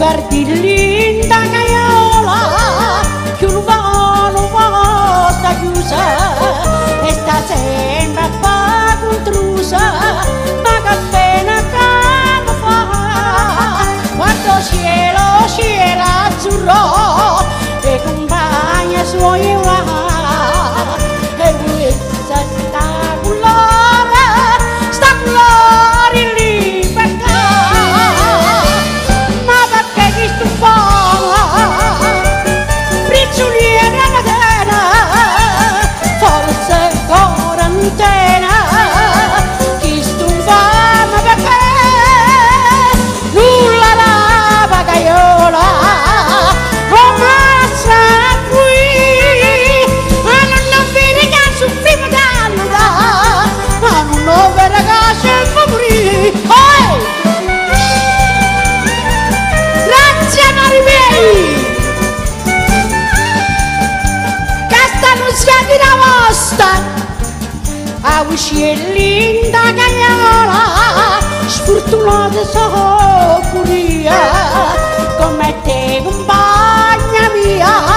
perdi linda caiola, che un vano sta chiusa e sta sempre poco intrusa, ma che pena che fa, quando cielo azzurro e compagna suoi va, e questa sta colore in libertà, ma perché chi stufava prigioniera catena, forse quarantena, chi stufava perché nulla la pagaiola non passa qui, ma non vede che soffriva d'anno, ma non vede che si fa morire. Grazie cari miei, che stanno schiati la vostra, a uscire linda caiola, sfortunata so pure io, come te compagna mia.